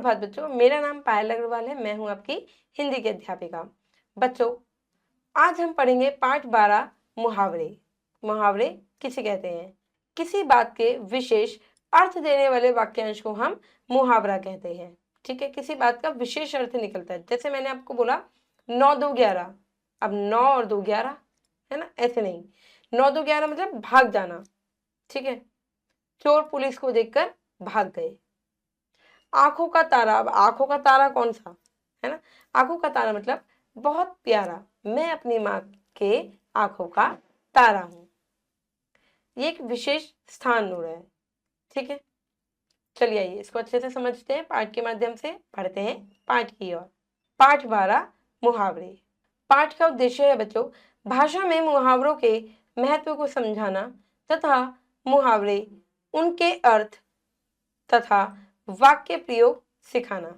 सुप्रभात बच्चों, मेरा नाम पायल अग्रवाल है। मैं हूं आपकी हिंदी की अध्यापिका। बच्चों, आज हम पढ़ेंगे पाठ 12 मुहावरे। मुहावरे किसे कहते हैं? किसी बात के विशेष अर्थ देने वाले वाक्यांश को हम मुहावरा कहते हैं। ठीक है, किसी बात का विशेष अर्थ निकलता है। जैसे मैंने आपको बोला 9 2 11, अब 9 और 2 11 है ना, ऐसे नहीं। 9 2 11 मतलब भाग जाना। ठीक है, चोर पुलिस को देखकर भाग गए। आंखों का तारा, अब आंखों का तारा कौन सा है ना, आंखों का तारा मतलब बहुत प्यारा, मैं अपनी माँ के आंखों का तारा हूं। ये एक विशेष स्थान हो रहा है। ठीक है, चलिए आइए इसको अच्छे से समझते हैं, पाठ के माध्यम से पढ़ते हैं पाठ की ओर। पाठ 12 मुहावरे। पाठ का उद्देश्य है बच्चों, भाषा में मुहावरों के महत्व को समझाना तथा मुहावरे, उनके अर्थ तथा वाक्य प्रयोग सिखाना।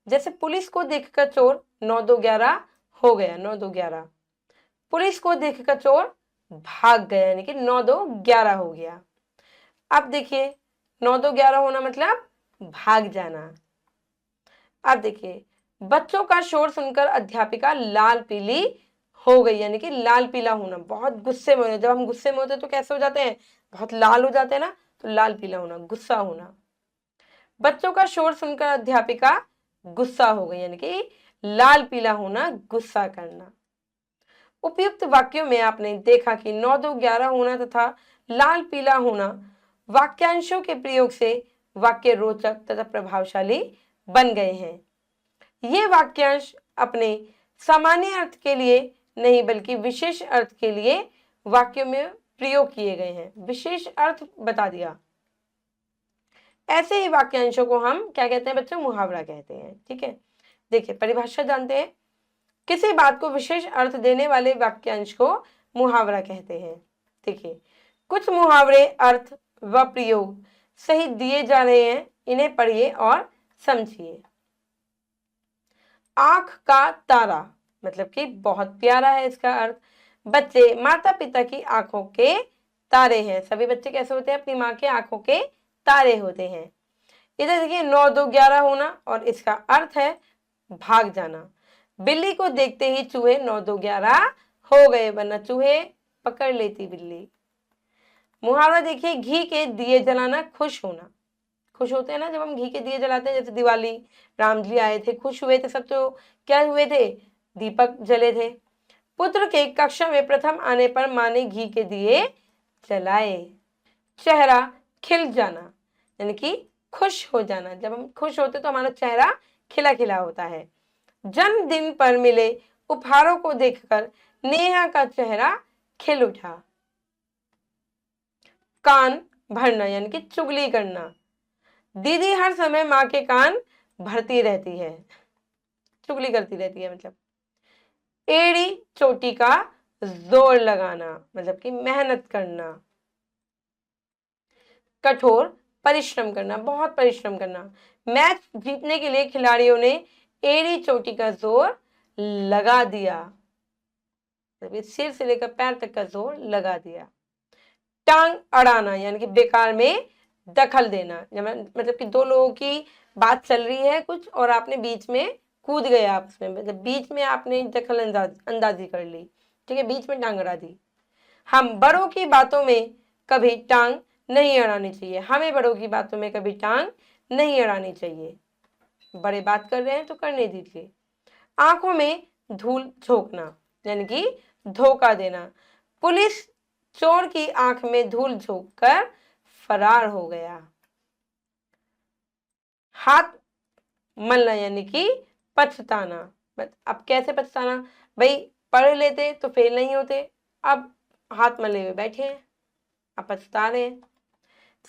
जैसे पुलिस को देखकर चोर 9 2 11 हो गया, 9 2 11। पुलिस को देखकर चोर भाग गया, यानी कि 9 2 11 हो गया। अब देखिए 9 2 11 होना मतलब भाग जाना। अब देखिए, बच्चों का शोर सुनकर अध्यापिका लाल पीली हो गई, यानी कि लाल पीला होना, बहुत गुस्से में होना। जब हम गुस्से में होते हैं तो कैसे हो जाते हैं? बहुत लाल हो जाते हैं ना, तो लाल पीला होना, गुस्सा होना। बच्चों का शोर सुनकर अध्यापिका गुस्सा हो गई, यानी कि लाल पीला होना, गुस्सा करना। उपयुक्त वाक्यों में आपने देखा कि 9 2 11 होना तथा लाल पीला होना वाक्यांशों के प्रयोग से वाक्य रोचक तथा प्रभावशाली बन गए हैं। ये वाक्यांश अपने सामान्य अर्थ के लिए नहीं बल्कि विशेष अर्थ के लिए वाक्यों में प्रयोग किए गए हैं। विशेष अर्थ बता दिया। ऐसे ही वाक्यांशों को हम क्या कहते हैं बच्चों? मुहावरा कहते हैं। ठीक है, देखिए परिभाषा जानते हैं। किसी बात को विशेष अर्थ देने वाले वाक्यांश को मुहावरा कहते हैं। देखिए, कुछ मुहावरे अर्थ व प्रयोग सही दिए जा रहे हैं, इन्हें पढ़िए और समझिए। आंख का तारा मतलब कि बहुत प्यारा है, इसका अर्थ बच्चे माता पिता की आंखों के तारे हैं। सभी बच्चे कैसे होते हैं? अपनी माँ के आंखों के तारे होते हैं। इधर देखिए 9 2 11 होना और इसका अर्थ है भाग जाना। बिल्ली को देखते ही चूहे 9 2 11 हो गए, वरना चूहे पकड़ लेती बिल्ली। मुहावरा देखिए, घी के दिए जलाना, खुश होना। खुश होते हैं ना जब हम घी के दिए जलाते हैं, जैसे दिवाली, राम जी आए थे, खुश हुए थे सब, तो क्या हुए थे? दीपक जले थे। पुत्र के कक्षा में प्रथम आने पर मां ने घी के दिए जलाए। चेहरा खिल जाना, यानी कि खुश हो जाना। जब हम खुश होते तो हमारा चेहरा खिला खिला होता है। जन्मदिन पर मिले उपहारों को देखकर नेहा का चेहरा खिल उठा। कान भरना, यानी कि चुगली करना। दीदी हर समय माँ के कान भरती रहती है, चुगली करती रहती है मतलब। एड़ी चोटी का जोर लगाना, मतलब कि मेहनत करना। कठोर परिश्रम करना, बहुत परिश्रम करना। मैच जीतने के लिए खिलाड़ियों ने एड़ी चोटी का जोर लगा दिया, सिर से लेकर पैर तक का जोर लगा दिया। टांग अड़ाना, यानी कि बेकार में दखल देना, मतलब कि दो लोगों की बात चल रही है कुछ और आपने बीच में कूद गए आपस में, मतलब बीच में आपने दखल अंदाजी कर ली। ठीक है, बीच में टांग अड़ा दी। हम बड़ों की बातों में कभी टांग नहीं अड़ानी चाहिए, हमें बड़ों की बातों में कभी टांग नहीं अड़ानी चाहिए। बड़े बात कर रहे हैं तो करने दीजिए। आंखों में धूल झोंकना, यानी कि धोखा देना। पुलिस चोर की आंख में धूल झोंककर फरार हो गया। हाथ मलना, यानी कि पछताना। अब कैसे पछताना? भाई पढ़ लेते तो फेल नहीं होते, अब हाथ मले हुए बैठे हैं, अब पछता रहे हैं।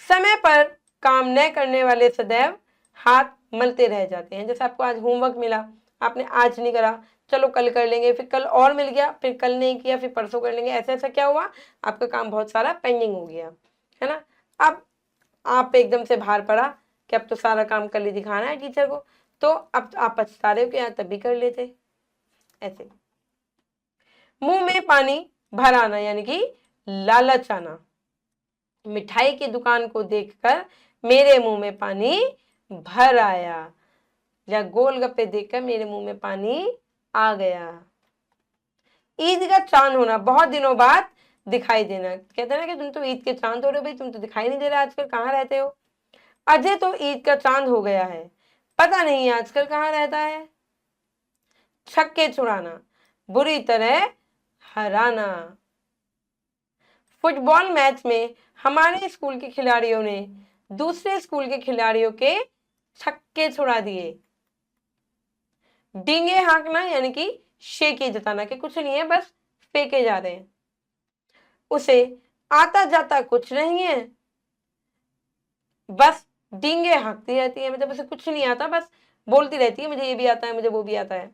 समय पर काम न करने वाले सदैव हाथ मलते रह जाते हैं। जैसे आपको आज होमवर्क मिला, आपने आज नहीं करा, चलो कल कर लेंगे, फिर कल और मिल गया, फिर कल नहीं किया, फिर परसों कर लेंगे। ऐसा ऐसा क्या हुआ? आपका काम बहुत सारा पेंडिंग हो गया, है ना। अब आप पे एकदम से भार पड़ा कि अब तो सारा काम कल ही दिखाना है टीचर को, तो अब आप पछता रहे हो कि यार तभी कर लेते। ऐसे मुंह में पानी भर आना, यानी कि लालच आना। मिठाई की दुकान को देखकर मेरे मुंह में पानी भर आया, या गोलगप्पे देखकर मेरे मुंह में पानी आ गया। ईद का चांद होना, बहुत दिनों बाद दिखाई देना। कहते हैं ना कि तुम तो ईद के चांद हो रहे हो, भाई तुम तो दिखाई नहीं दे रहे आजकल, कहाँ रहते हो। अजय तो ईद का चांद हो गया है, पता नहीं आजकल कहाँ रहता है। छक्के छुड़ाना, बुरी तरह हराना। फुटबॉल मैच में हमारे स्कूल के खिलाड़ियों ने दूसरे स्कूल के खिलाड़ियों के छक्के छुड़ा दिए। डींगे हाँकना यानी कि शेके जताना कि कुछ नहीं है, बस फेंके जा रहे हैं। उसे आता जाता कुछ नहीं है, बस डींगे हाँकती रहती है, मतलब उसे कुछ नहीं आता, बस बोलती रहती है मुझे ये भी आता है, मुझे वो भी आता है।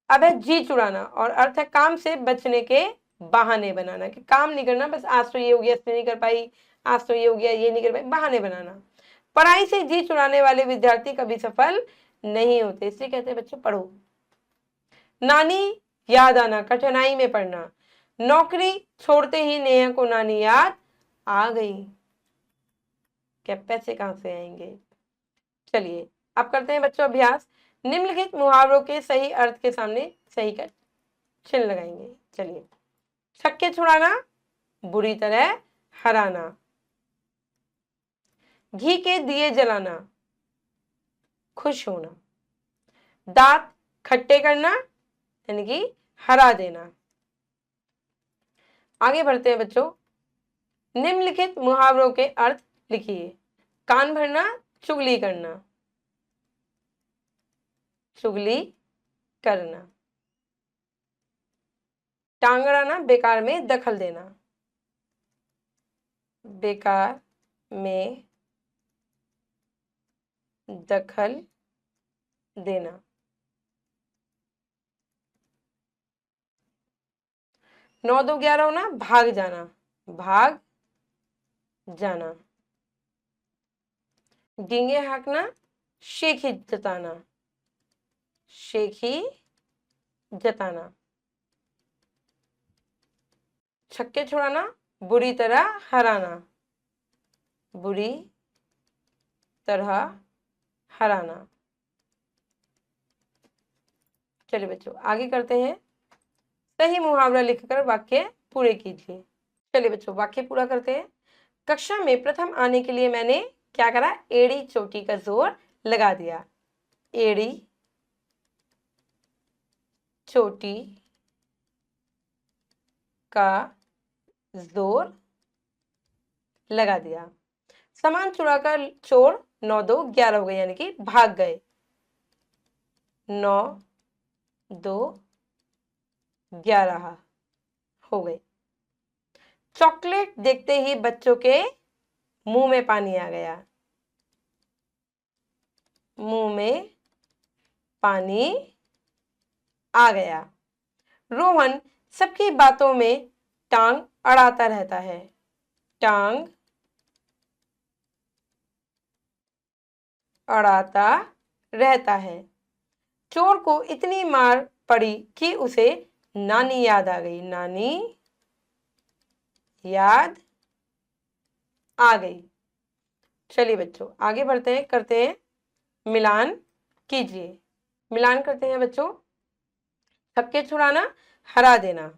अब है जी चुराना, और अर्थ है काम से बचने के बहाने बनाना, कि काम नहीं करना, बस आज तो ये हो गया इसलिए नहीं कर पाई, आज तो ये हो गया ये नहीं कर पाई, बहाने बनाना। पढ़ाई से जी चुराने वाले विद्यार्थी कभी सफल नहीं होते, इसलिए कहते हैं बच्चों पढ़ो। नानी याद आना, कठिनाई में पढ़ना। नौकरी छोड़ते ही नेहा को नानी याद आ गई। क्या पैसे कहां से आएंगे। चलिए अब करते हैं बच्चों अभ्यास। निम्नलिखित मुहावरों के सही अर्थ के सामने सही कर चिन्ह लगाएंगे। चलिए, छक्के छुड़ाना, बुरी तरह हराना। घी के दिए जलाना, खुश होना। दांत खट्टे करना यानी कि हरा देना। आगे बढ़ते हैं बच्चों, निम्नलिखित मुहावरों के अर्थ लिखिए। कान भरना, चुगली करना, चुगली करना। टांग अड़ाना, बेकार में दखल देना, बेकार में दखल देना। 9 2 11 होना, भाग जाना, भाग जाना। डींगे हाँकना, शेखी जताना, शेखी जताना। छक्के छुड़ाना, बुरी तरह हराना, बुरी तरह हराना। चलिए बच्चों आगे करते हैं। सही मुहावरा लिखकर वाक्य पूरे कीजिए। चलिए बच्चों वाक्य पूरा करते हैं। कक्षा में प्रथम आने के लिए मैंने क्या करा, एड़ी चोटी का जोर लगा दिया। एड़ी चोटी का जोर लगा दिया। सामान चुराकर चोर 9 2 11 हो गए, यानी कि भाग गए। 9 2 11 हो गए। चॉकलेट देखते ही बच्चों के मुंह में पानी आ गया, मुंह में पानी आ गया। रोहन सबकी बातों में टांग अड़ाता रहता है, टांग अड़ाता रहता है। चोर को इतनी मार पड़ी कि उसे नानी याद आ गई, नानी याद आ गई। चलिए बच्चों आगे बढ़ते हैं, करते हैं मिलान कीजिए। मिलान करते हैं बच्चों। छक्के छुड़ाना, हरा देना।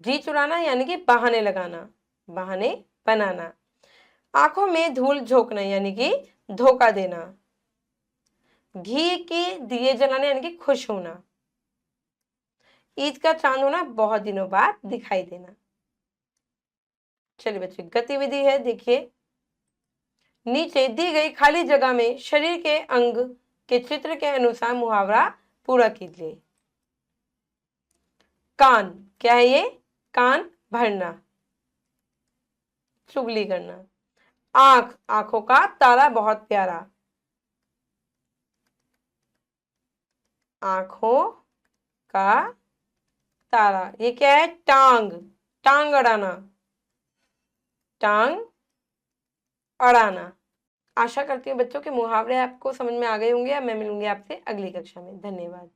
जी चुराना यानी कि बहाने लगाना, बहाने बनाना। आंखों में धूल झोंकना यानी कि धोखा देना। घी के दिए जलाना यानी कि खुश होना। ईद का चांद होना, बहुत दिनों बाद दिखाई देना। चलिए बच्चे गतिविधि है, देखिए। नीचे दी गई खाली जगह में शरीर के अंग के चित्र के अनुसार मुहावरा पूरा कीजिए। कान, क्या है ये, कान भरना, चुगली करना। आंख, आंखों का तारा बहुत प्यारा, आंखों का तारा। ये क्या है, टांग, टांग अड़ाना, टांग अड़ाना। आशा करती हूँ बच्चों के मुहावरे आपको समझ में आ गए होंगे। मैं मिलूंगी आपसे अगली कक्षा में। धन्यवाद।